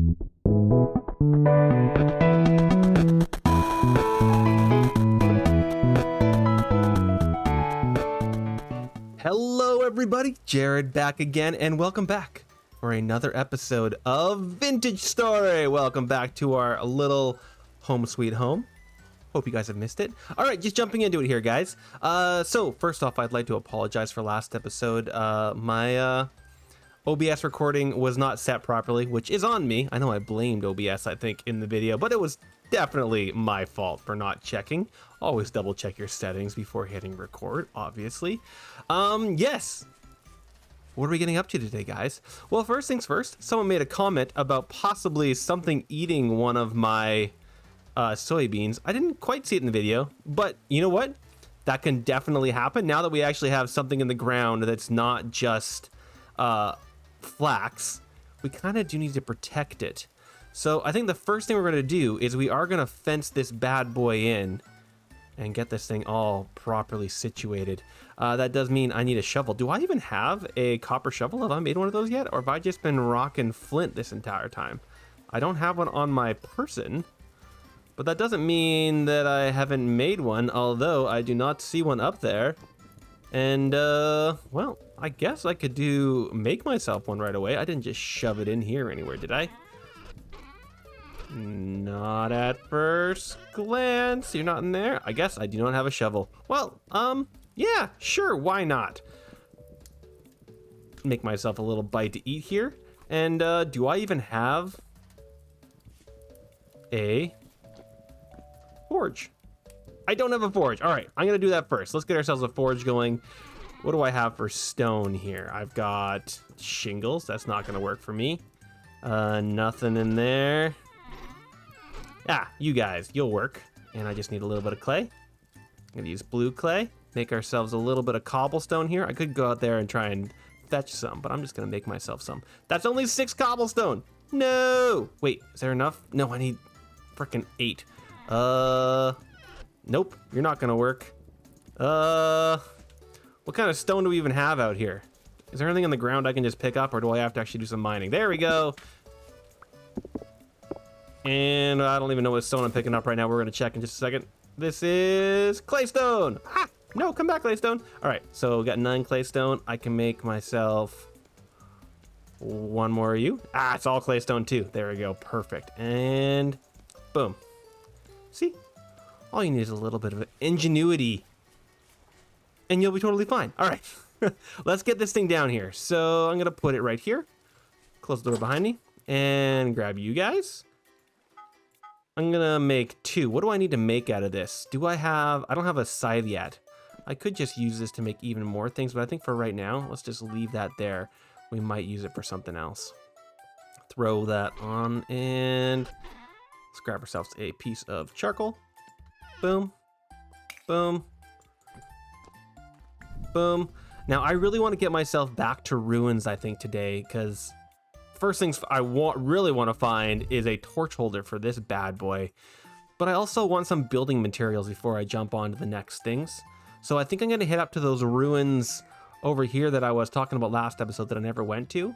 Hello everybody, Jared back again, and welcome back for another episode of Vintage Story. Welcome back to our little home sweet home. Hope you guys have missed it. All right, just jumping into it here, guys. So first off, I'd like to apologize for last episode. My OBS recording was not set properly, which is on me. I know I blamed OBS, I think, in the video, but it was definitely my fault for not checking. Always double check your settings before hitting record, obviously. Yes. What are we getting up to today, guys? Well, first things first, someone made a comment about possibly something eating one of my soybeans. I didn't quite see it in the video, but you know what? That can definitely happen now that we actually have something in the ground that's not just flax. We kind of do need to protect it. So I think the first thing we're going to do is we are going to fence this bad boy in and get this thing all properly situated. That does mean I need a shovel. Do I even have a copper shovel? Have I made one of those yet? Or have I just been rocking flint this entire time? I don't have one on my person, but that doesn't mean that I haven't made one, although I do not see one up there. And, well, I guess I could make myself one right away. I didn't just shove it in here anywhere, did I? Not at first glance. You're not in there. I guess I do not have a shovel. Well, yeah, sure, why not? Make myself a little bite to eat here. And, do I even have a forge? I don't have a forge. All right, I'm gonna do that first. Let's get ourselves a forge going. What do I have for stone here? I've got shingles. That's not gonna work for me. Nothing in there. Ah, you guys, you'll work. And I just need a little bit of clay. I'm gonna use blue clay. Make ourselves a little bit of cobblestone here. I could go out there and try and fetch some, but I'm just gonna make myself some. That's only 6 cobblestone. No! Wait, is there enough? No, I need freaking 8. Nope, you're not gonna work. What kind of stone do we even have out here? Is there anything on the ground I can just pick up, or do I have to actually do some mining? There we go. And I don't even know what stone I'm picking up right now. We're gonna check in just a second. This is claystone. Ah, no, come back, claystone. All right, so we got 9 claystone. I can make myself one more of you. Ah, it's all claystone too. There we go, perfect. And boom. See? All you need is a little bit of ingenuity and you'll be totally fine. All right, let's get this thing down here. So I'm gonna put it right here, close the door behind me, and grab you guys. I'm gonna make 2. What do I need to make out of this? I don't have a scythe yet. I could just use this to make even more things, but I think for right now, let's just leave that there. We might use it for something else. Throw that on, and let's grab ourselves a piece of charcoal. Boom, boom, boom. Now I really want to get myself back to ruins, I think, today, because first things I really want to find is a torch holder for this bad boy, but I also want some building materials before I jump on to the next things. So I think I'm going to head up to those ruins over here that I was talking about last episode that I never went to.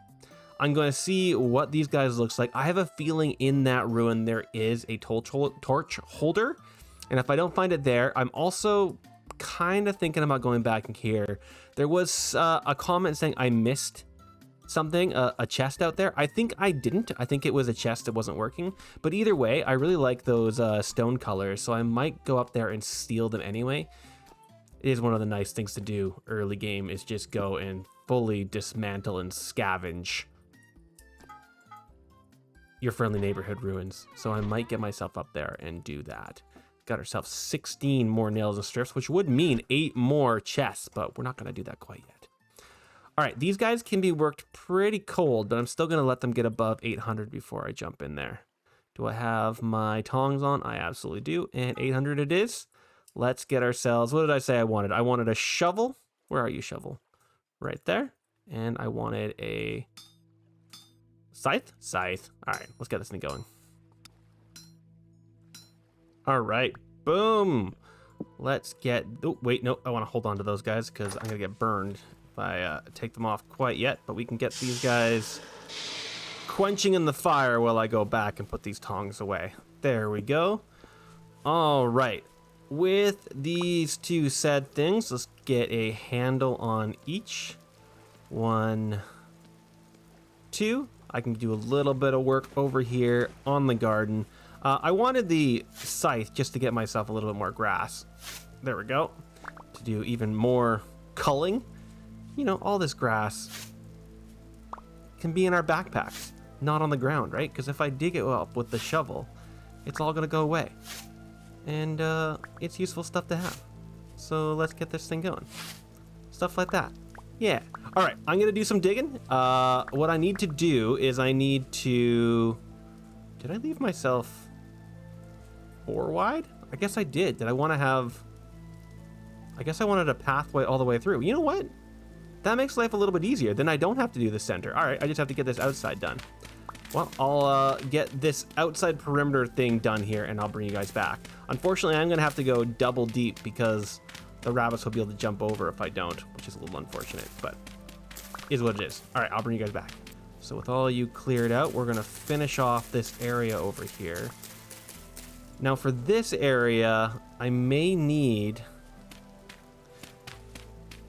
I'm going to see what these guys looks like. I have a feeling in that ruin there is a torch holder. And if I don't find it there, I'm also kind of thinking about going back in here. There was a comment saying I missed something, a chest out there. I think I didn't. I think it was a chest that wasn't working. But either way, I really like those stone colors, so I might go up there and steal them anyway. It is one of the nice things to do early game, is just go and fully dismantle and scavenge your friendly neighborhood ruins. So I might get myself up there and do that. Got ourselves 16 more nails and strips, which would mean 8 more chests, but we're not going to do that quite yet. All right, these guys can be worked pretty cold, but I'm still going to let them get above 800 before I jump in there. Do I have my tongs on? I absolutely do, and 800 it is. Let's get ourselves, what did I say I wanted? I wanted a shovel. Where are you, shovel? Right there. And I wanted a scythe? Scythe. All right, let's get this thing going. All right, boom. Let's get, oh, wait, no, I want to hold on to those guys because I'm going to get burned if I take them off quite yet, but we can get these guys quenching in the fire while I go back and put these tongs away. There we go. All right. With these two said things, let's get a handle on each. 1, 2. I can do a little bit of work over here on the garden. I wanted the scythe just to get myself a little bit more grass. There we go. To do even more culling. You know, all this grass can be in our backpacks, not on the ground, right? Because if I dig it up with the shovel, it's all gonna go away. And it's useful stuff to have. So let's get this thing going. Stuff like that. Yeah. All right, I'm gonna do some digging. What I need to do is I need to... Did I leave myself 4 wide? I guess I did. Did I want to have... I guess I wanted a pathway all the way through. You know what? That makes life a little bit easier. Then I don't have to do the center. All right, I just have to get this outside done. Well, I'll get this outside perimeter thing done here, and I'll bring you guys back. Unfortunately, I'm going to have to go double deep because the rabbits will be able to jump over if I don't, which is a little unfortunate, but is what it is. All right, I'll bring you guys back. So with all you cleared out, we're going to finish off this area over here. Now for this area, I may need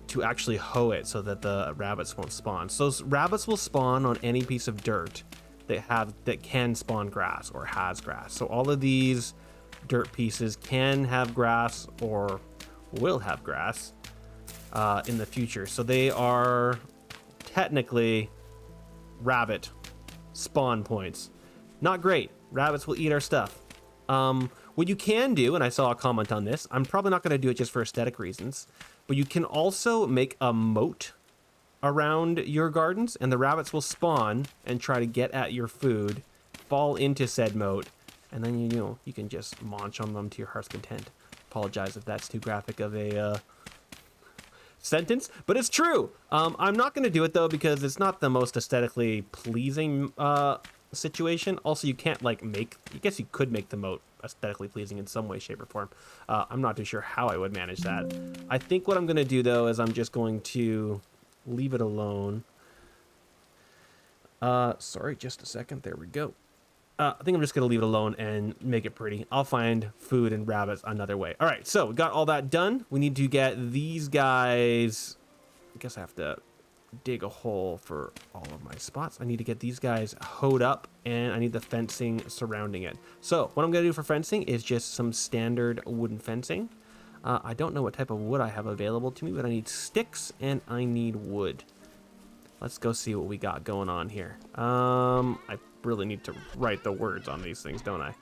to actually hoe it so that the rabbits won't spawn. So rabbits will spawn on any piece of dirt that can spawn grass or has grass. So all of these dirt pieces can have grass or will have grass in the future. So they are technically rabbit spawn points. Not great. Rabbits will eat our stuff. What you can do, and I saw a comment on this, I'm probably not going to do it just for aesthetic reasons, but you can also make a moat around your gardens, and the rabbits will spawn and try to get at your food, fall into said moat, and then you can just munch on them to your heart's content. Apologize if that's too graphic of a sentence, but it's true. I'm not going to do it though because it's not the most aesthetically pleasing situation. Also, you can't like I guess you could make the moat aesthetically pleasing in some way, shape, or form. I'm not too sure how I would manage that. I think what I'm going to do though is I'm just going to leave it alone. Sorry, just a second. There we go. I think I'm just going to leave it alone and make it pretty. I'll find food and rabbits another way. All right, so we got all that done. We need to get these guys... I guess I have to dig a hole for all of my spots. I need to get these guys hoed up, and I need the fencing surrounding it. So what I'm going to do for fencing is just some standard wooden fencing. I don't know what type of wood I have available to me, but I need sticks and I need wood. Let's go see what we got going on here. I really need to write the words on these things, don't I?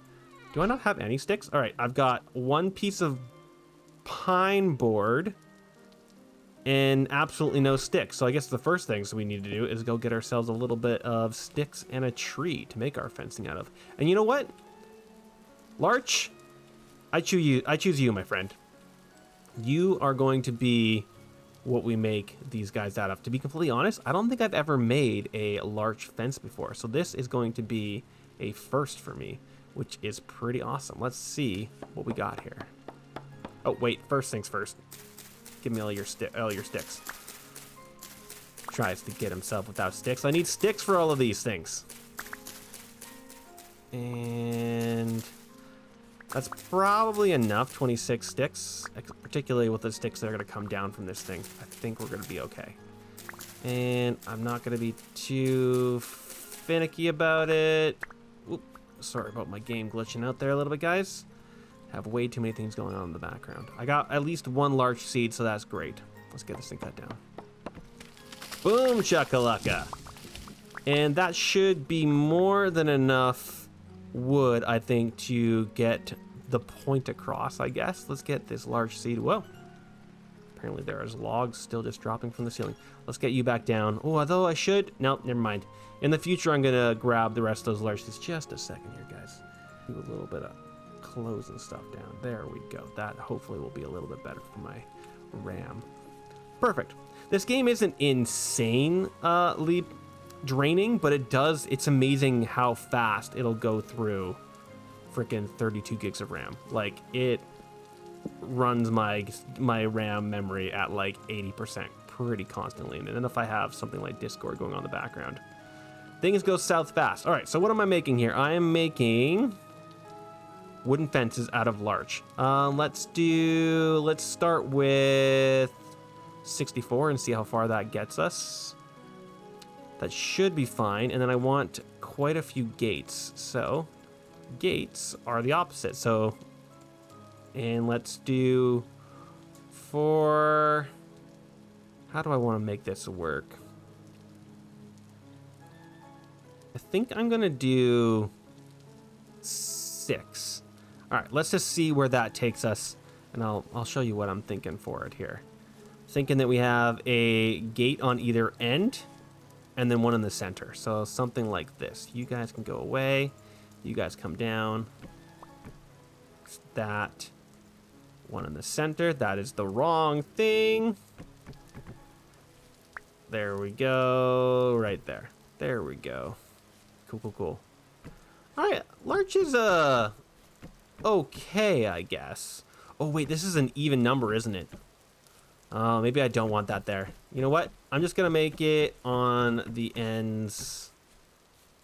Do I not have any sticks? All right, I've got one piece of pine board and absolutely no sticks. So I guess the first things we need to do is go get ourselves a little bit of sticks and a tree to make our fencing out of. And you know what? Larch, I choose you, my friend. You are going to be what we make these guys out of. To be completely honest, I don't think I've ever made a larch fence before. So this is going to be a first for me, which is pretty awesome. Let's see what we got here. Oh, wait, first things first. Give me all your sticks. Tries to get himself without sticks. I need sticks for all of these things. And that's probably enough, 26 sticks, particularly with the sticks that are going to come down from this thing. I think we're going to be okay. And I'm not going to be too finicky about it. Oop, sorry about my game glitching out there a little bit, guys. Have way too many things going on in the background. I got at least one large seed, so that's great. Let's get this thing cut down. Boom, chakalaka. And that should be more than enough wood, I think, to get the point across, I guess. Let's get this large seed. Whoa. Apparently there's logs still just dropping from the ceiling. Let's get you back down. Oh, although I should... No, never mind. In the future, I'm going to grab the rest of those large seeds. Just a second here, guys. Do a little bit of closing stuff down. There we go. That hopefully will be a little bit better for my RAM. Perfect. This game isn't insanely draining, but it's amazing how fast it'll go through freaking 32 gigs of RAM. Like, it runs my RAM memory at like 80% pretty constantly. And then if I have something like Discord going on in the background, Things go south fast. All right, so what am I making here? I am making wooden fences out of larch. Let's start with 64 and see how far that gets us. That should be fine. And then I want quite a few gates. So gates are the opposite. So, and let's do 4. How do I want to make this work? I think I'm gonna do 6. All right, let's just see where that takes us, and I'll show you what I'm thinking for it here. Thinking that we have a gate on either end, and then one in the center. So something like this. You guys can go away. You guys come down. That one in the center. That is the wrong thing. There we go. Right there. There we go. Cool. All right, larch is okay, I guess. Oh wait, this is an even number, isn't it? Maybe I don't want that there. You know what? I'm just gonna make it on the ends.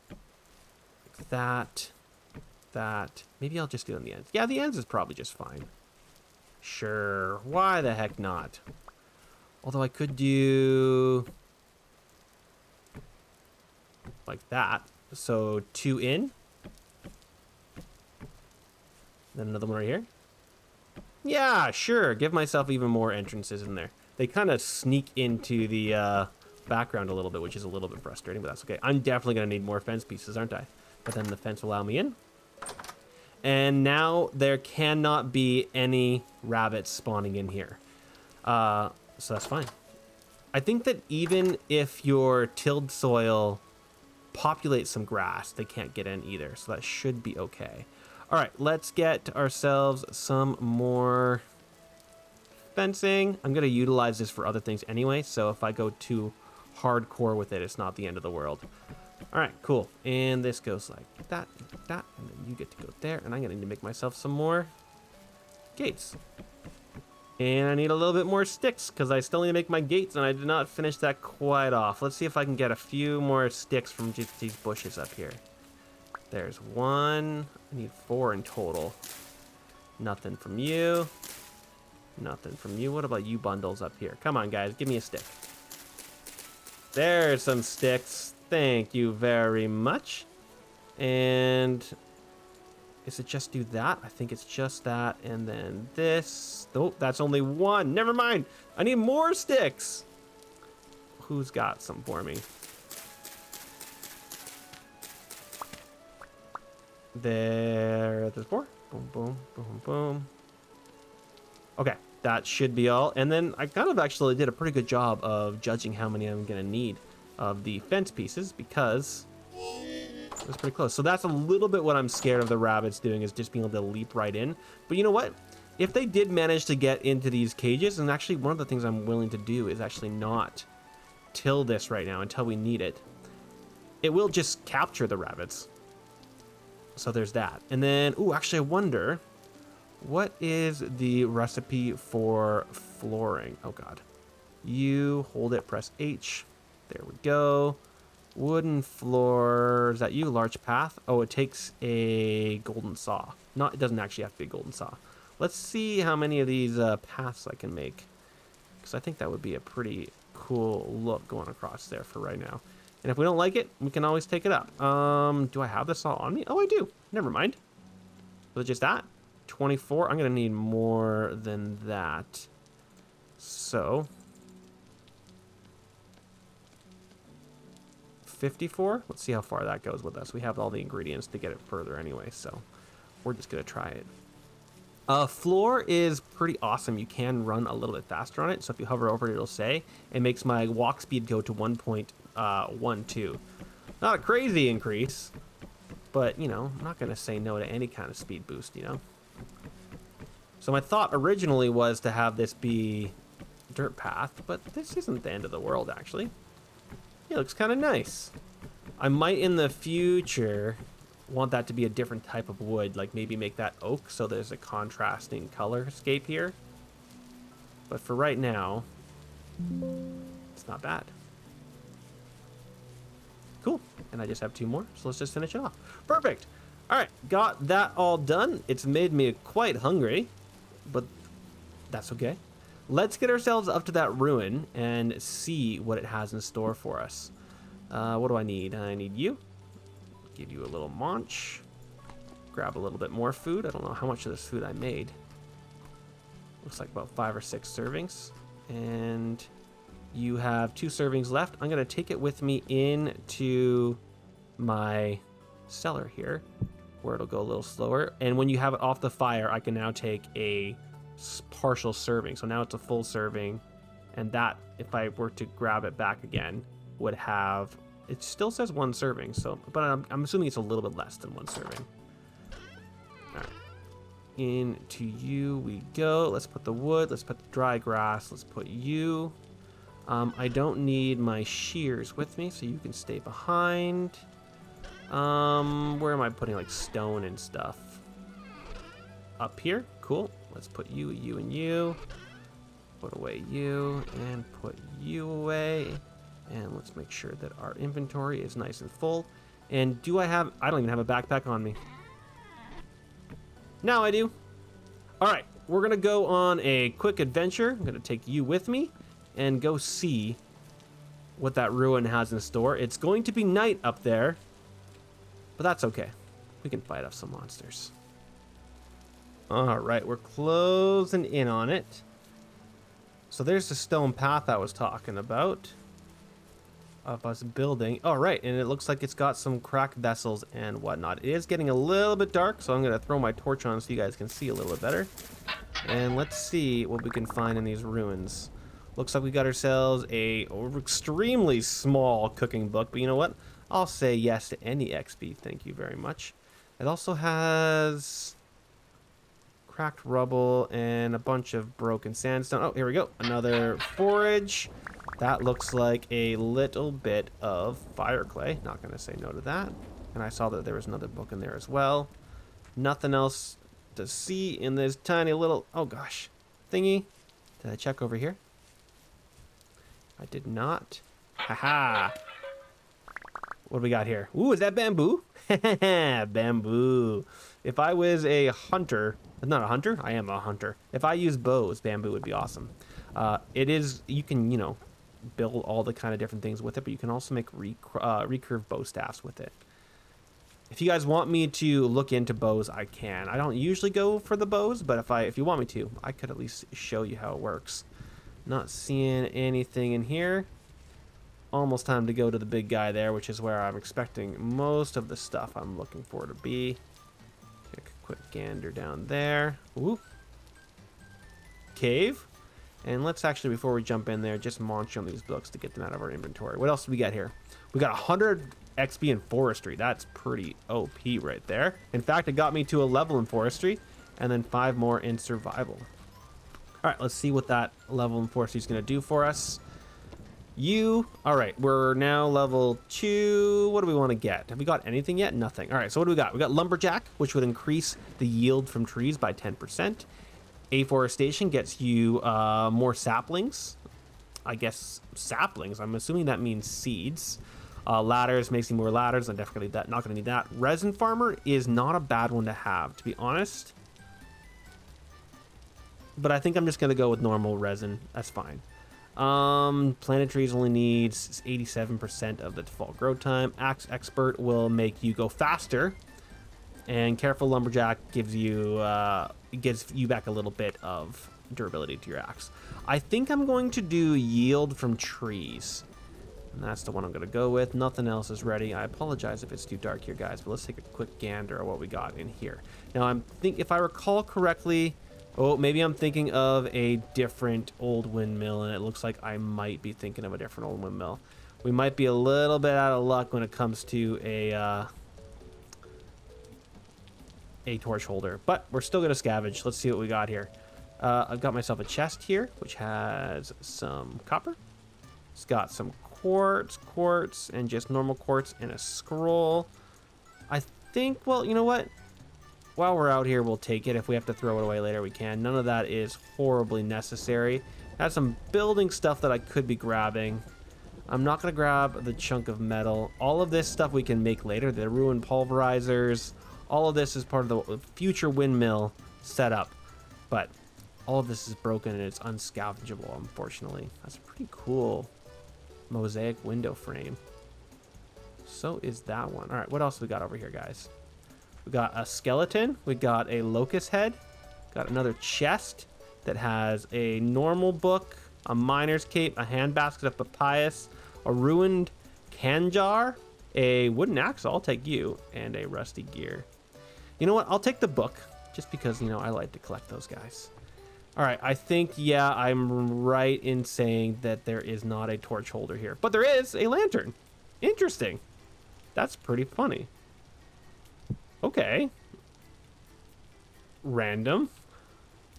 Like that. Maybe I'll just do it on the ends. Yeah, the ends is probably just fine. Sure. Why the heck not? Although I could do like that. So 2 in. Then another one right here. Yeah, sure. Give myself even more entrances in there. They kind of sneak into the background a little bit, which is a little bit frustrating, but that's okay. I'm definitely going to need more fence pieces, aren't I? But then the fence will allow me in. And now there cannot be any rabbits spawning in here. So that's fine. I think that even if your tilled soil populates some grass, they can't get in either. So that should be okay. All right, let's get ourselves some more fencing. I'm going to utilize this for other things anyway. So if I go too hardcore with it, it's not the end of the world. All right, cool. And this goes like that, and then you get to go there. And I'm going to need to make myself some more gates. And I need a little bit more sticks because I still need to make my gates, and I did not finish that quite off. Let's see if I can get a few more sticks from just these bushes up here. There's 1. I need 4 in total. Nothing from you. Nothing from you. What about you bundles up here? Come on, guys. Give me a stick. There's some sticks. Thank you very much. And is it just do that? I think it's just that. And then this. Oh, that's only 1. Never mind. I need more sticks. Who's got some for me? There's 4. Boom. Okay, that should be all. And then I kind of actually did a pretty good job of judging how many I'm going to need of the fence pieces because it was pretty close. So that's a little bit what I'm scared of the rabbits doing, is just being able to leap right in. But you know what? If they did manage to get into these cages, and actually one of the things I'm willing to do is actually not till this right now until we need it. It will just capture the rabbits. So there's that. And then, ooh, actually I wonder, what is the recipe for flooring? Oh God. You hold it, press H. There we go. Wooden floor. Is that you? Large path. Oh, it takes a golden saw. Not, it doesn't actually have to be a golden saw. Let's see how many of these paths I can make, because I think that would be a pretty cool look going across there for right now. And if we don't like it, we can always take it up. Do I have this all on me? Oh, I do. Never mind. Was it just that? 24. I'm going to need more than that. So 54. Let's see how far that goes with us. We have all the ingredients to get it further anyway, so we're just going to try it. Floor is pretty awesome. You can run a little bit faster on it. So if you hover over it, it'll say it makes my walk speed go to 1.12. Not a crazy increase, but you know, I'm not going to say no to any kind of speed boost, you know. So my thought originally was to have this be dirt path, but this isn't the end of the world actually. It looks kind of nice. I might in the future want that to be a different type of wood, like maybe make that oak so there's a contrasting color scape here. But for right now, it's not bad. Cool. And I just have 2 more, so let's just finish it off. Perfect. All right, got that all done. It's made me quite hungry, but that's okay. Let's get ourselves up to that ruin and see what it has in store for us. What do I need? I need you. Give you a little munch. Grab a little bit more food. I don't know how much of this food I made. Looks like about 5 or 6 servings. And you have 2 servings left. I'm going to take it with me into my cellar here, where it'll go a little slower. And when you have it off the fire, I can now take a partial serving. So now it's a full serving. And that, if I were to grab it back again, would have... It still says 1 serving, so, but I'm assuming it's a little bit less than 1 serving. All right. Into you we go. Let's put the wood. Let's put the dry grass. Let's put you. I don't need my shears with me, so you can stay behind. Where am I putting like stone and stuff? Up here. Cool. Let's put you, you, and you. Put away you, and put you away. And let's make sure that our inventory is nice and full. And do I have... I don't even have a backpack on me. Now I do. All right, we're going to go on a quick adventure. I'm going to take you with me and go see what that ruin has in store. It's going to be night up there, but that's okay. We can fight off some monsters. All right, we're closing in on it. So there's the stone path I was talking about. Of us building. All right, and it looks like it's got some cracked vessels and whatnot. It is getting a little bit dark, so I'm going to throw my torch on so you guys can see a little bit better. And let's see what we can find in these ruins. Looks like we got ourselves a extremely small cooking book, but you know what? I'll say yes to any XP. Thank you very much. It also has cracked rubble and a bunch of broken sandstone. Oh, here we go. Another forage. That looks like a little bit of fire clay. Not going to say no to that. And I saw that there was another book in there as well. Nothing else to see in this tiny little, oh gosh, thingy. Did I check over here? I did not. Haha. What do we got here? Ooh, is that bamboo? Bamboo. If I was a hunter, not a hunter, I am a hunter. If I use bows, bamboo would be awesome. It is, you can, you know, build all the kind of different things with it, but you can also make recurve bow staffs with it. If you guys want me to look into bows, I can. I don't usually go for the bows, but if you want me to, I could at least show you how it works. Not seeing anything in here. Almost time to go to the big guy there, which is where I'm expecting most of the stuff I'm looking for to be. Take a quick gander down there. Ooh. Cave. And let's actually, before we jump in there, just munch on these books to get them out of our inventory. What else do we got here? We got 100 XP in forestry. That's pretty OP right there. In fact, it got me to a level in forestry and then 5 more in survival. All right, let's see what that level in forestry is going to do for us. All right, we're now level 2. What do we want to get? Have we got anything yet? Nothing. All right, so what do we got? We got lumberjack, which would increase the yield from trees by 10%. Afforestation gets you more saplings. I guess saplings. I'm assuming that means seeds. Ladders makes you more ladders. I'm definitely not going to need that. Resin farmer is not a bad one to have, to be honest. But I think I'm just going to go with normal resin. That's fine. Planet trees only needs 87% of the default grow time. Axe expert will make you go faster. And careful lumberjack gives you back a little bit of durability to your axe. I think I'm going to do yield from trees. And that's the one I'm going to go with. Nothing else is ready. I apologize if it's too dark here, guys, but let's take a quick gander at what we got in here. Now, if I recall correctly, maybe I'm thinking of a different old windmill, and it looks like I might be thinking of a different old windmill. We might be a little bit out of luck when it comes to a torch holder, but we're still going to scavenge. Let's see what we got here. I've got myself a chest here, which has some copper. It's got some quartz, and just normal quartz, and a scroll. I think, well, you know what? While we're out here, we'll take it. If we have to throw it away later, we can. None of that is horribly necessary. Has some building stuff that I could be grabbing. I'm not going to grab the chunk of metal. All of this stuff we can make later. The ruined pulverizers. All of this is part of the future windmill setup. But all of this is broken and it's unscavageable, unfortunately. That's a pretty cool mosaic window frame. So is that one. All right, what else we got over here, guys? We got a skeleton. We got a locust head. Got another chest that has a normal book, a miner's cape, a handbasket of papyrus, a ruined can jar, a wooden axe, I'll take you, and a rusty gear. You know what? I'll take the book just because, you know, I like to collect those guys. All right, I think, yeah, I'm right in saying that there is not a torch holder here, but there is a lantern. Interesting. That's pretty funny. Okay. Random.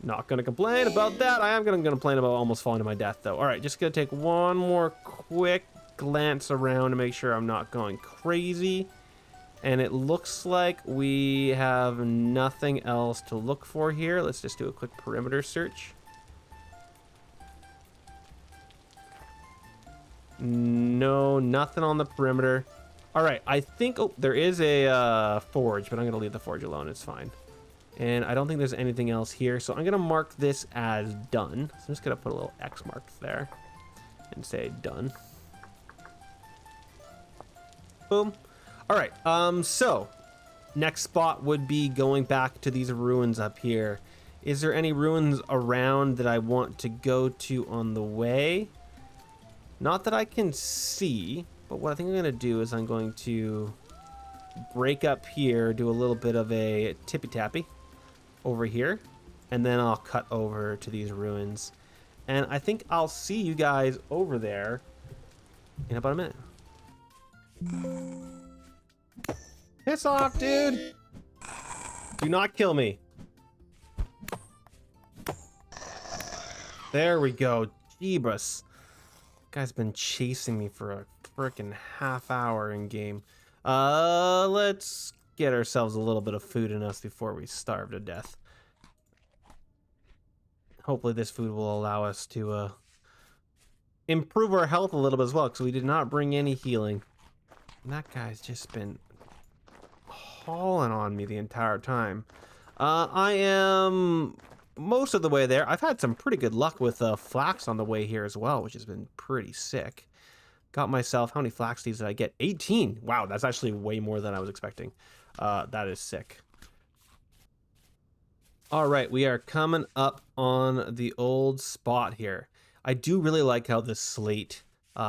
Not gonna complain about that. I am gonna complain about almost falling to my death, though. All right, just gonna take one more quick glance around to make sure I'm not going crazy. And it looks like we have nothing else to look for here. Let's just do a quick perimeter search. No, nothing on the perimeter. All right, I think, oh, there is a forge, but I'm gonna leave the forge alone, it's fine. And I don't think there's anything else here, so I'm gonna mark this as done. So I'm just gonna put a little X mark there and say done. Boom. All right, so next spot would be going back to these ruins up here. Is there any ruins around that I want to go to on the way? Not that I can see, but what I think I'm gonna do is I'm going to break up here, do a little bit of a tippy-tappy over here, and then I'll cut over to these ruins. And I think I'll see you guys over there in about a minute. Piss off, dude! Do not kill me. There we go. Jeebus. Guy's been chasing me for a freaking half hour in game. Let's get ourselves a little bit of food in us before we starve to death. Hopefully this food will allow us to improve our health a little bit as well, because we did not bring any healing. And that guy's just been hauling on me the entire time. I am most of the way there. I've had some pretty good luck with flax on the way here as well, which has been pretty sick. Got myself, how many flax seeds did I get? 18. Wow, that's actually way more than I was expecting. That is sick. All right, we are coming up on the old spot here. I do really like how the slate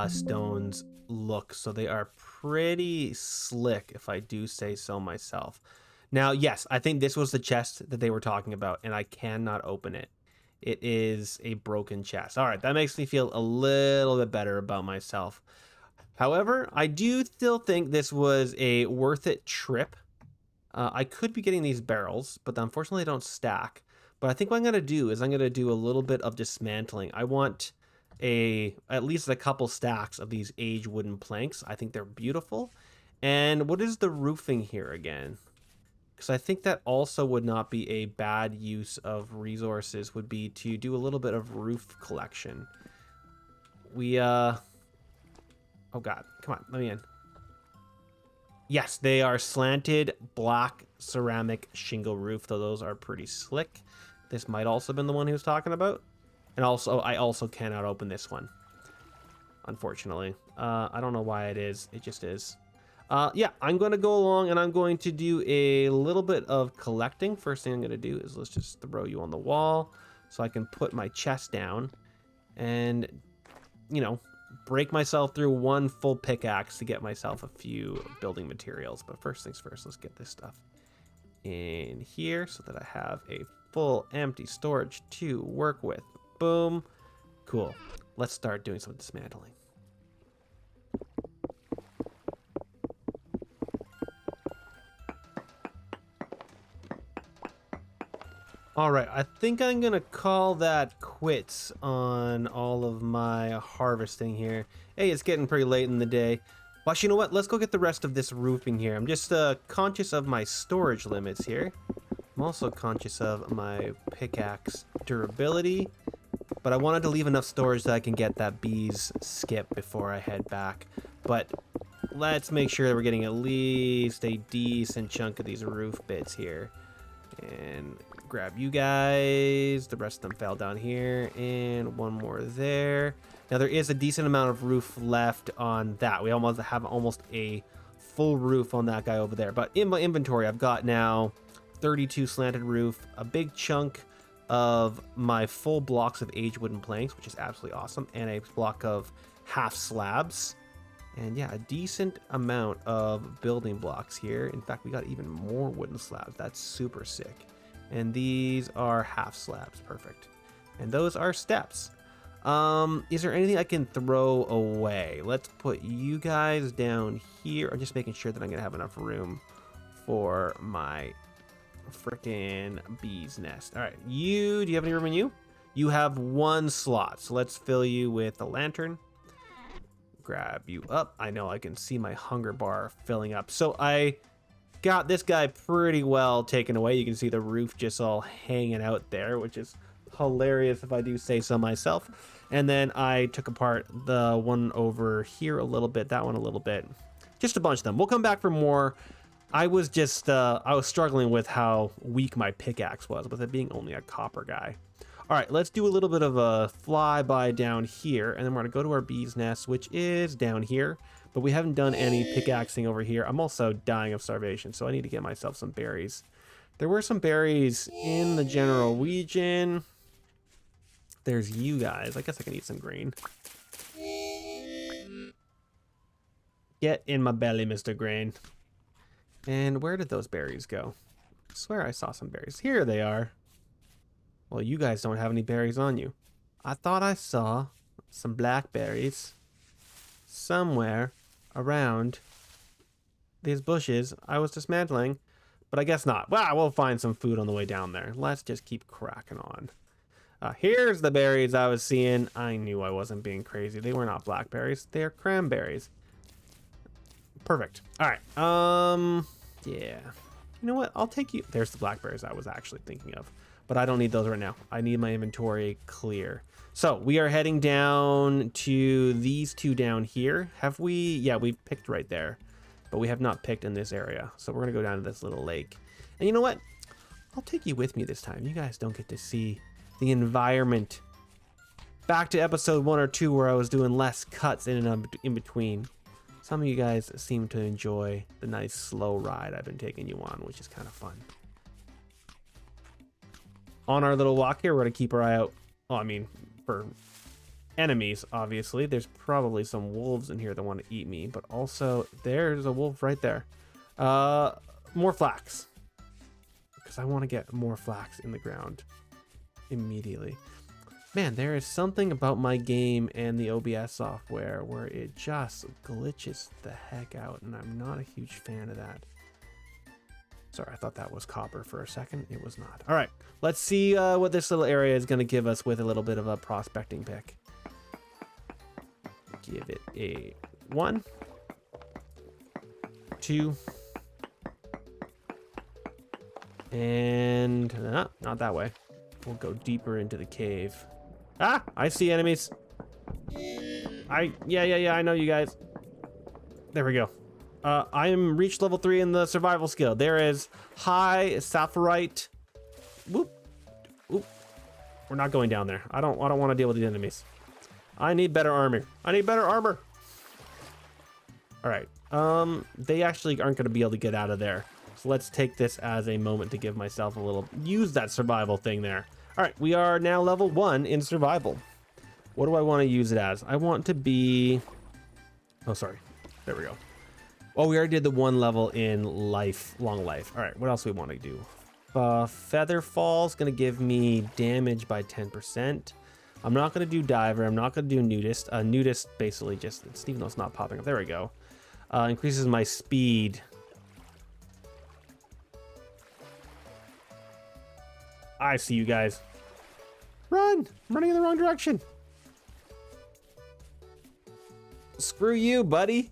stones look. So they are pretty slick, if I do say so myself. Now, yes, I think this was the chest that they were talking about, and I cannot open it. It is a broken chest. All right, that makes me feel a little bit better about myself. However, I do still think this was a worth it trip. I could be getting these barrels, but unfortunately they don't stack. But I think what I'm going to do is I'm going to do a little bit of dismantling. I want at least a couple stacks of these aged wooden planks. I think they're beautiful. And what is the roofing here again? Because I think that also would not be a bad use of resources, would be to do a little bit of roof collection. Oh God, come on, let me in. Yes, they are slanted black ceramic shingle roof, though those are pretty slick. This might also have been the one he was talking about. And also, I also cannot open this one, unfortunately. I don't know why it is. It just is. Yeah, I'm going to go along and I'm going to do a little bit of collecting. First thing I'm going to do is let's just throw you on the wall so I can put my chest down and, you know, break myself through one full pickaxe to get myself a few building materials. But first things first, let's get this stuff in here so that I have a full empty storage to work with. Boom. Cool. Let's start doing some dismantling. All right, I think I'm gonna call that quits on all of my harvesting here. Hey, it's getting pretty late in the day. But you know what? Let's go get the rest of this roofing here. I'm just conscious of my storage limits here. I'm also conscious of my pickaxe durability. but I wanted to leave enough storage that I can get that bees skip before I head back. But let's make sure that we're getting at least a decent chunk of these roof bits here. And grab you guys. The rest of them fell down here. And one more there. Now there is a decent amount of roof left on that. We almost have a full roof on that guy over there. But in my inventory, I've got now 32 slanted roof, a big chunk of my full blocks of aged wooden planks, which is absolutely awesome, and a block of half slabs. And yeah, a decent amount of building blocks here. In fact, we got even more wooden slabs. That's super sick. And these are half slabs. Perfect. And those are steps. Is there anything I can throw away? Let's put you guys down here. I'm just making sure that I'm gonna have enough room for my freaking bee's nest. All right, do you have any room in you? You have one slot, so let's fill you with a lantern. Grab you up. I know I can see my hunger bar filling up. So I got this guy pretty well taken away. You can see the roof just all hanging out there, which is hilarious if I do say so myself. And then I took apart the one over here a little bit, that one a little bit, just a bunch of them. We'll come back for more. I was just I was struggling with how weak my pickaxe was with it being only a copper guy. All right, let's do a little bit of a flyby down here, and then we're gonna go to our bee's nest, which is down here, but we haven't done any pickaxing over here. I'm also dying of starvation, so I need to get myself some berries. There were some berries in the general region. There's you guys. I guess I can eat some green. Get in my belly, Mr. Grain. And where did those berries go? I swear I saw some berries. Here they are. Well, you guys don't have any berries on you. I thought I saw some blackberries somewhere around these bushes I was dismantling, but I guess not. Well, we'll find some food on the way down there. Let's just keep cracking on. Here's the berries I was seeing. I knew I wasn't being crazy. They were not blackberries. They are cranberries. Perfect. All right. Yeah. You know what? I'll take you. There's the blackberries I was actually thinking of, but I don't need those right now. I need my inventory clear. So we are heading down to these two down here. Have we? Yeah, we've picked right there, but we have not picked in this area. So we're going to go down to this little lake. And you know what? I'll take you with me this time. You guys don't get to see the environment. Back to episode 1 or 2 where I was doing less cuts in and in between. Some of you guys seem to enjoy the nice slow ride I've been taking you on, which is kind of fun. On our little walk here, we're going to keep our eye out. Well, I mean, for enemies, obviously. There's probably some wolves in here that want to eat me, but also there's a wolf right there. More flax. Because I want to get more flax in the ground immediately. Man, there is something about my game and the OBS software where it just glitches the heck out, and I'm not a huge fan of that. Sorry, I thought that was copper for a second. It was not. All right, let's see what this little area is going to give us with a little bit of a prospecting pick. Give it a 1, 2, and not that way. We'll go deeper into the cave. Ah, I see enemies. Yeah, I know you guys. There we go. I am reached level 3 in the survival skill. There is high sapphirite. Whoop. Whoop. We're not going down there. I don't want to deal with the enemies. I need better armor. I need better armor. All right. They actually aren't going to be able to get out of there. So let's take this as a moment to give myself a little, use that survival thing there. All right, we are now level 1 in survival. What do I want to use it as? I want to be, oh, sorry. There we go. Oh, we already did the 1 level in life, long life. All right, what else do we want to do? Feather Fall is going to give me damage by 10%. I'm not going to do diver. I'm not going to do nudist. Nudist basically just, even though it's not popping up. There we go. Increases my speed. I see you guys. Run! I'm running in the wrong direction. Screw you, buddy.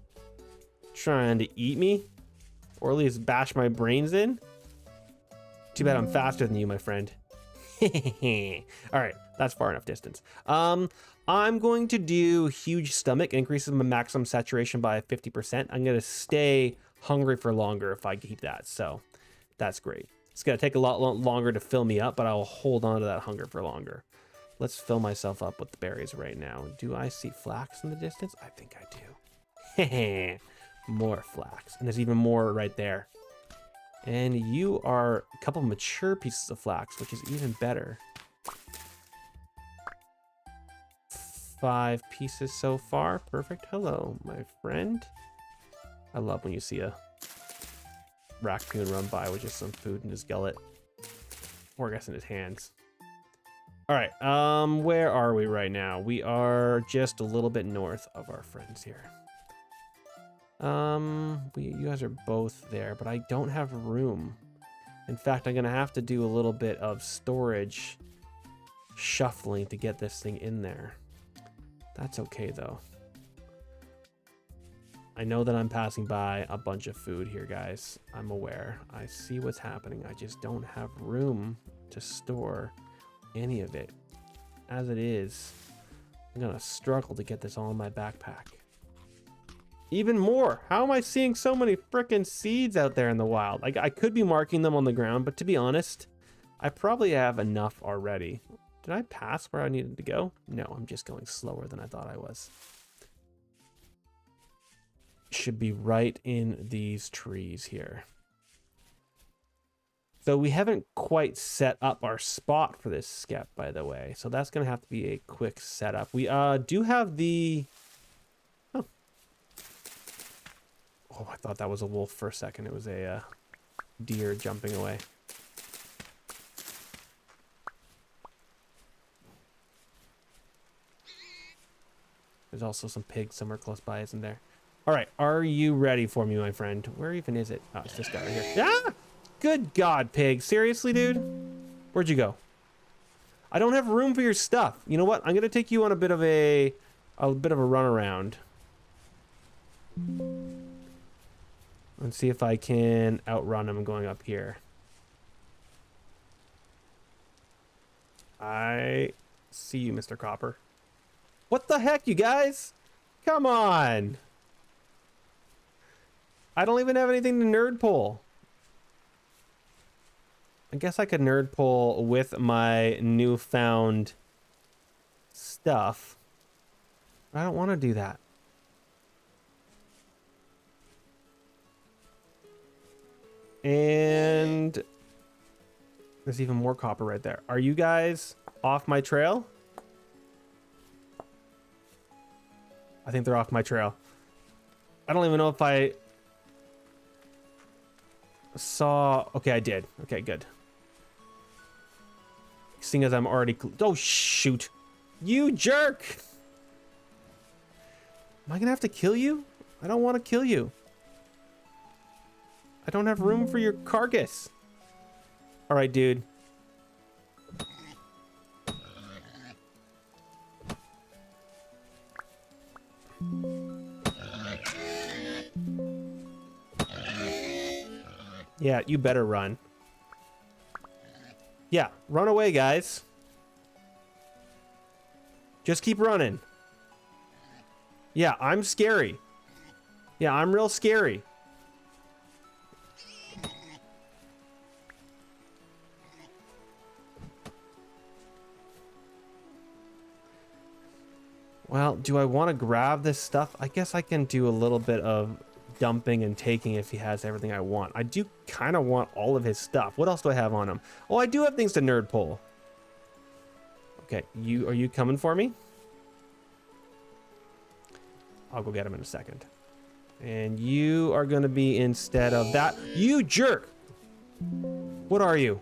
Trying to eat me? Or at least bash my brains in? Too bad I'm faster than you, my friend. All right, that's far enough distance. I'm going to do huge stomach, increases my maximum saturation by 50%. I'm gonna stay hungry for longer if I keep that, so that's great. It's gonna take a lot longer to fill me up, but I'll hold on to that hunger for longer. Let's fill myself up with the berries right now. Do I see flax in the distance? I think I do. More flax, and there's even more right there. And you are a couple mature pieces of flax, which is even better. 5 pieces so far. Perfect. Hello, my friend. I love when you see a raccoon run by with just some food in his gullet. Or I guess in his hands. All right, where are we right now? We are just a little bit north of our friends here. You guys are both there, but I don't have room. In fact, I'm gonna have to do a little bit of storage shuffling to get this thing in there. That's okay though. I know that I'm passing by a bunch of food here, guys. I'm aware. I see what's happening. I just don't have room to store any of it. As it is, I'm gonna struggle to get this all in my backpack. Even more. How am I seeing so many frickin' seeds out there in the wild? Like, I could be marking them on the ground, but to be honest, I probably have enough already. Did I pass where I needed to go? No, I'm just going slower than I thought I was. Should be right in these trees here. So we haven't quite set up our spot for this skep, by the way. So that's going to have to be a quick setup. We do have the... Oh, I thought that was a wolf for a second. It was a deer jumping away. There's also some pigs somewhere close by, isn't there? All right, are you ready for me, my friend? Where even is it? Oh, it's this guy right here. Ah! Good God, pig. Seriously, dude? Where'd you go? I don't have room for your stuff. You know what? I'm gonna take you on a bit of a run around. And see if I can outrun him going up here. I see you, Mr. Copper. What the heck, you guys? Come on. I don't even have anything to nerd pull. I guess I could nerd pull with my newfound stuff. I don't want to do that. And there's even more copper right there. Are you guys off my trail? I think they're off my trail. I don't even know if I saw... Okay, I did. Okay, good. Seeing as I'm already... Oh, shoot. You jerk! Am I gonna have to kill you? I don't want to kill you. I don't have room for your carcass. All right, dude. Yeah, you better run. Yeah, run away, guys. Just keep running. Yeah, I'm scary. Yeah, I'm real scary. Well, do I want to grab this stuff? I guess I can do a little bit of dumping and taking if he has everything I want. I do kind of want all of his stuff. What else do I have on him? Oh, I do have things to nerd pull. Okay, are you coming for me? I'll go get him in a second. And you are going to be instead of that. You jerk! What are you?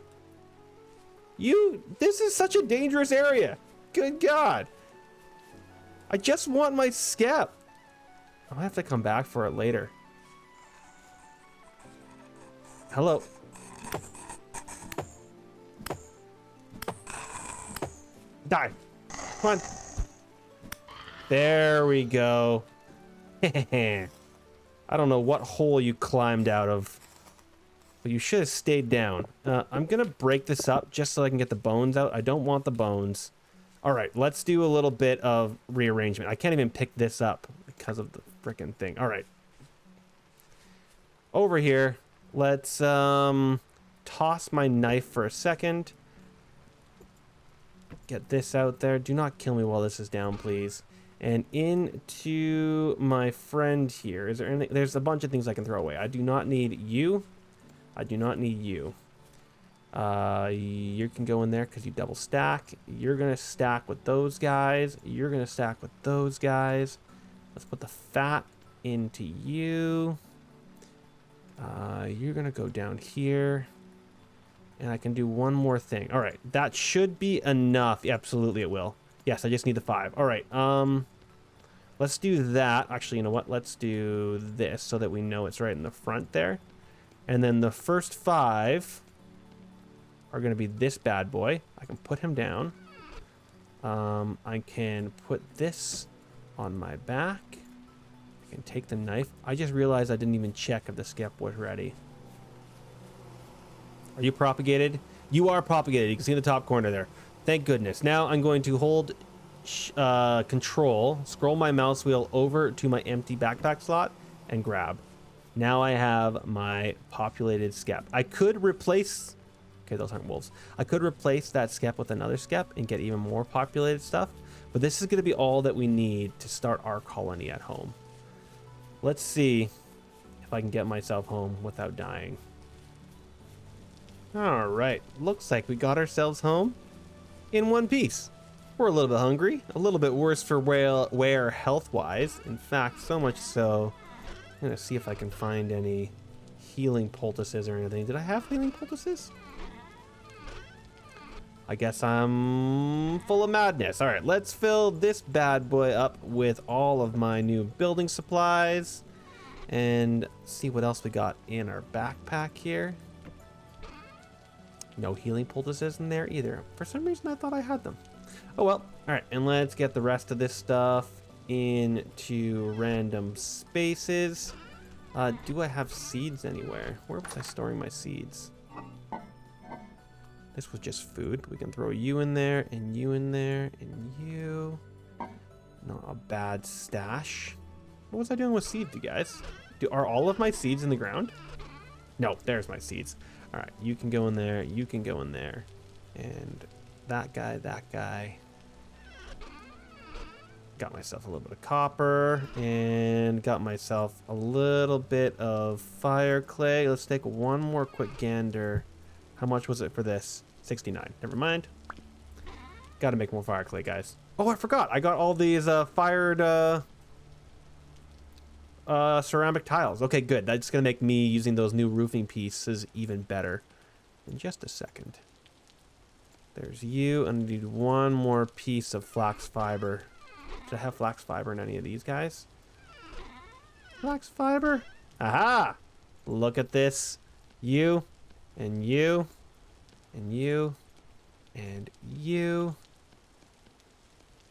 This is such a dangerous area. Good God. I just want my skep. I'll have to come back for it later. Hello. Die. Come on. There we go. I don't know what hole you climbed out of. But you should have stayed down. I'm going to break this up just so I can get the bones out. I don't want the bones. All right, let's do a little bit of rearrangement. I can't even pick this up because of the freaking thing. All right. Over here, let's toss my knife for a second. Get this out there. Do not kill me while this is down, please. And into my friend here. Is there anything? There's a bunch of things I can throw away. I do not need you. I do not need you. You can go in there because you double stack. You're going to stack with those guys. You're going to stack with those guys. Let's put the fat into you. You're going to go down here. And I can do one more thing. All right. That should be enough. Yeah, absolutely it will. Yes, I just need the 5. All right. Let's do that. Actually, you know what? Let's do this so that we know it's right in the front there. And then the first 5 are going to be this bad boy. I can put him down. I can put this on my back. I can take the knife. I just realized I didn't even check if the skep was ready. Are you propagated? You are propagated. You can see in the top corner there. Thank goodness. Now I'm going to hold control, scroll my mouse wheel over to my empty backpack slot, and grab. Now I have my populated skep. I could replace... Okay, those aren't wolves. I could replace that skep with another skep and get even more populated stuff. But this is going to be all that we need to start our colony at home. Let's see if I can get myself home without dying. All right. Looks like we got ourselves home in one piece. We're a little bit hungry. A little bit worse for wear health-wise. In fact, so much so... I'm going to see if I can find any healing poultices or anything. Did I have healing poultices? I guess I'm full of madness. All right, let's fill this bad boy up with all of my new building supplies and see what else we got in our backpack here. No healing poultices in there either. For some reason, I thought I had them. Oh, well. All right, and let's get the rest of this stuff into random spaces. Do I have seeds anywhere? Where was I storing my seeds? This was just food. We can throw you in there, and you in there, and you. Not a bad stash. What was I doing with seeds, you guys? Are all of my seeds in the ground? No, there's my seeds. All right, you can go in there, you can go in there. And that guy. Got myself a little bit of copper and got myself a little bit of fire clay. Let's take one more quick gander. How much was it for this? 69. Never mind. Got to make more fire clay, guys. Oh, I forgot. I got all these fired ceramic tiles. Okay, good. That's going to make me using those new roofing pieces even better. In just a second. There's you. And I need one more piece of flax fiber. Did I have flax fiber in any of these guys? Flax fiber? Aha! Look at this. You, and you, and you, and you.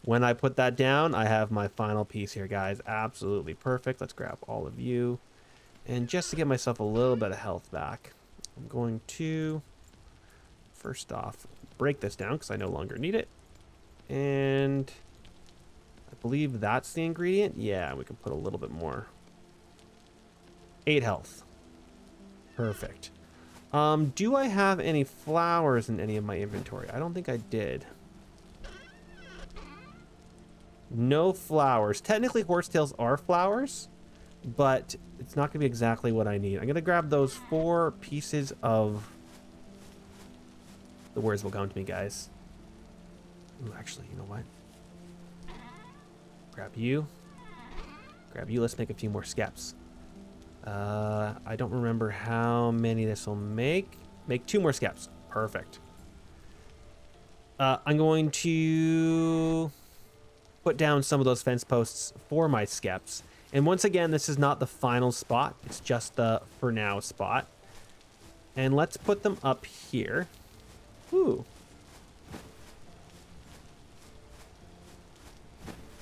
When I put that down, I have my final piece here, guys. Absolutely perfect. Let's grab all of you. And just to get myself a little bit of health back, I'm going to, first off, break this down because I no longer need it. And... I believe that's the ingredient. Yeah, we can put a little bit more. 8 health. Perfect. Do I have any flowers in any of my inventory? I don't think I did. No flowers. Technically, horsetails are flowers, but it's not going to be exactly what I need. I'm going to grab those 4 pieces of... The words will come to me, guys. Ooh, actually, you know what? Grab you. Grab you. Let's make a few more skeps. I don't remember how many this will make. Make 2 more skeps. Perfect. I'm going to put down some of those fence posts for my skeps. And once again, this is not the final spot. It's just the for now spot. And let's put them up here. Ooh.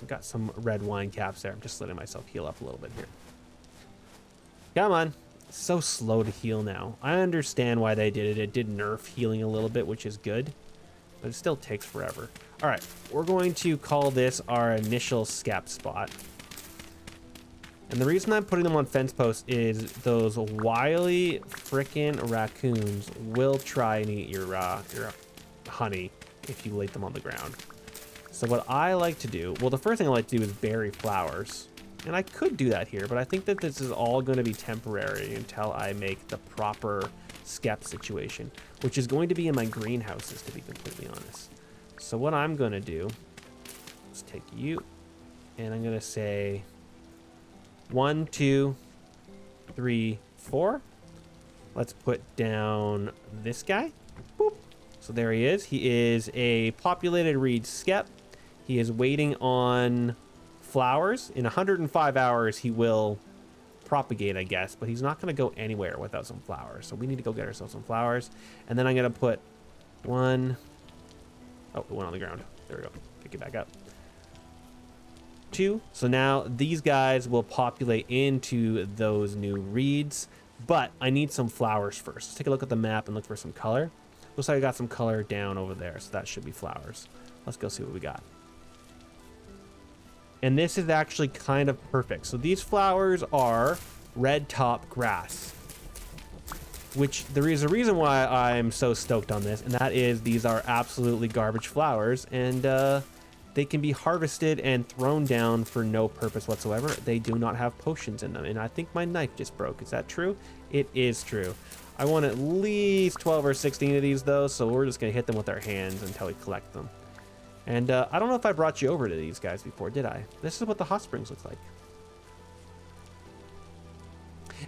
Got some red wine caps there. I'm just letting myself heal up a little bit here. Come on. so slow to heal now. I understand why they did it. It did nerf healing a little bit, which is good, but it still takes forever. All right, we're going to call this our initial skep spot. And the reason I'm putting them on fence posts is those wily frickin' raccoons will try and eat your honey if you lay them on the ground. So what I like to do, well, the first thing I like to do is bury flowers. And I could do that here, but I think that this is all going to be temporary until I make the proper skep situation, which is going to be in my greenhouses, to be completely honest. So what I'm going to do is take you, and I'm going to say 1, 2, 3, 4. Let's put down this guy. Boop. So there he is. He is a populated reed skep. He is waiting on flowers. In 105 hours, he will propagate, I guess, but he's not going to go anywhere without some flowers. So we need to go get ourselves some flowers. And then I'm going to put 1. Oh, it went on the ground. There we go. Pick it back up. 2. So now these guys will populate into those new reeds, but I need some flowers first. Let's take a look at the map and look for some color. Looks like I got some color down over there, so that should be flowers. Let's go see what we got. And this is actually kind of perfect. So these flowers are red top grass, which there is a reason why I'm so stoked on this, and that is these are absolutely garbage flowers, and they can be harvested and thrown down for no purpose whatsoever. They do not have potions in them, and I think my knife just broke. Is that true? It is true. I want at least 12 or 16 of these though, so we're just gonna hit them with our hands until we collect them. And I don't know if I brought you over to these guys before, did I? This is what the hot springs look like.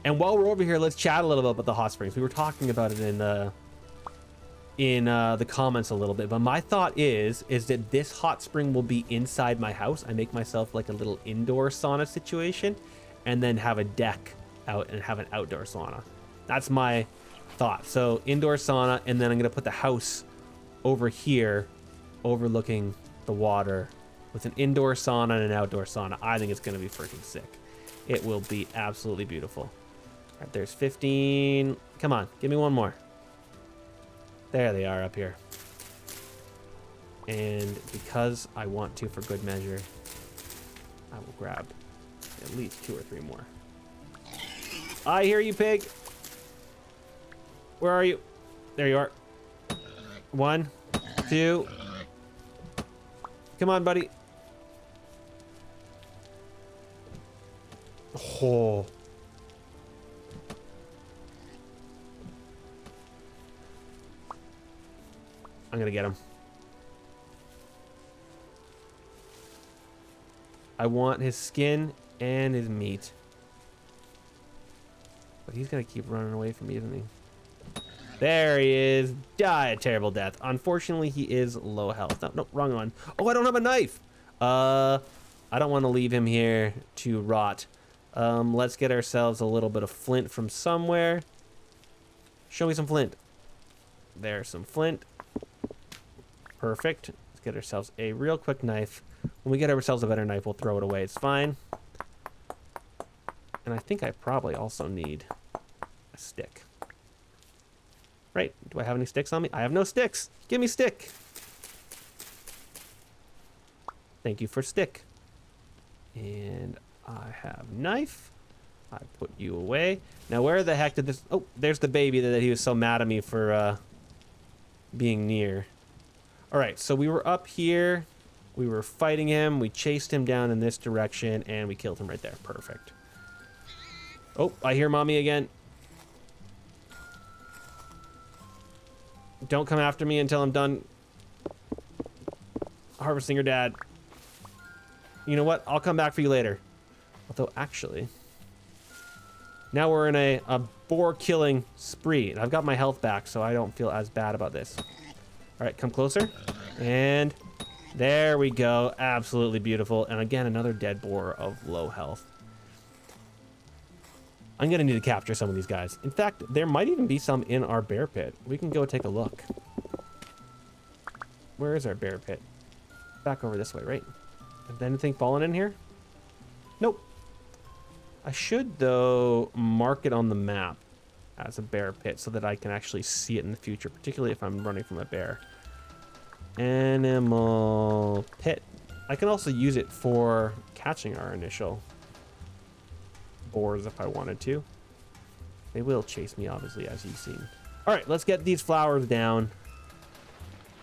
And while we're over here, let's chat a little bit about the hot springs. We were talking about it in the comments a little bit, but my thought is that this hot spring will be inside my house. I make myself like a little indoor sauna situation, and then have a deck out and have an outdoor sauna. That's my thought. So indoor sauna, and then I'm gonna put the house over here overlooking the water with an indoor sauna and an outdoor sauna. I think it's gonna be freaking sick. It will be absolutely beautiful. All right, there's 15. Come on, give me one more. There they are up here. And because I want to, for good measure, I will grab at least 2 or 3 more. I hear you, pig. Where are you? There you are. 1, 2. Come on, buddy. Oh. I'm gonna get him. I want his skin and his meat. But he's gonna keep running away from me, isn't he? There he is. Die a terrible death. Unfortunately, he is low health. No, wrong one. Oh, I don't have a knife. I don't want to leave him here to rot. Let's get ourselves a little bit of flint from somewhere. Show me some flint. There's some flint. Perfect. Let's get ourselves a real quick knife. When we get ourselves a better knife, we'll throw it away. It's fine. And I think I probably also need a stick. Right. Do I have any sticks on me? I have no sticks. Give me stick. Thank you for stick. And I have knife. I put you away. Now, where the heck did this... Oh, there's the baby that he was so mad at me for being near. All right, so we were up here. We were fighting him. We chased him down in this direction, and we killed him right there. Perfect. Oh, I hear mommy again. Don't come after me until I'm done harvesting your dad. You know what? I'll come back for you later. Although, actually, now we're in a boar killing spree. And I've got my health back, so I don't feel as bad about this. All right, come closer. And there we go. Absolutely beautiful. And again, another dead boar of low health. I'm going to need to capture some of these guys. In fact, there might even be some in our bear pit. We can go take a look. Where is our bear pit? Back over this way, right? Has anything fallen in here? Nope. I should, though, mark it on the map as a bear pit so that I can actually see it in the future, particularly if I'm running from a bear. Animal pit. I can also use it for catching our initial boars if I wanted to. They will chase me, obviously, as you've seen. All right, let's get these flowers down.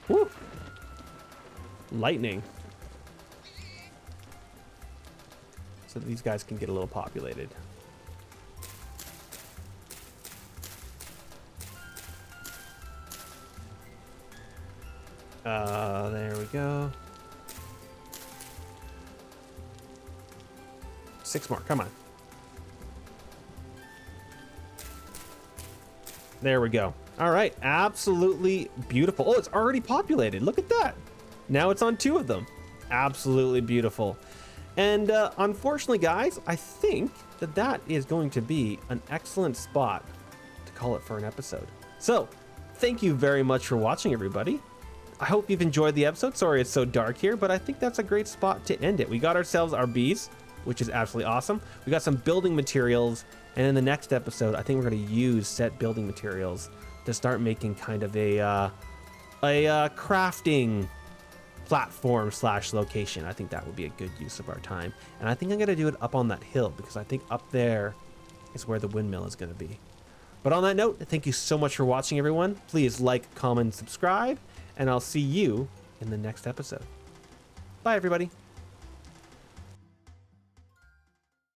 Woo! Lightning. So that these guys can get a little populated. There we go. 6 more, come on. There we go. All right, absolutely beautiful. Oh, it's already populated. Look at that. Now it's on 2 of them. Absolutely beautiful. And unfortunately, guys, I think that that is going to be an excellent spot to call it for an episode. So thank you very much for watching, everybody. I hope you've enjoyed the episode. Sorry it's so dark here, but I think that's a great spot to end it. We got ourselves our bees, which is absolutely awesome. We got some building materials, and in the next episode, I think we're going to use set building materials to start making kind of a crafting platform / location. I think that would be a good use of our time. And I think I'm going to do it up on that hill because I think up there is where the windmill is going to be. But on that note, thank you so much for watching, everyone. Please like, comment, subscribe, and I'll see you in the next episode. Bye, everybody.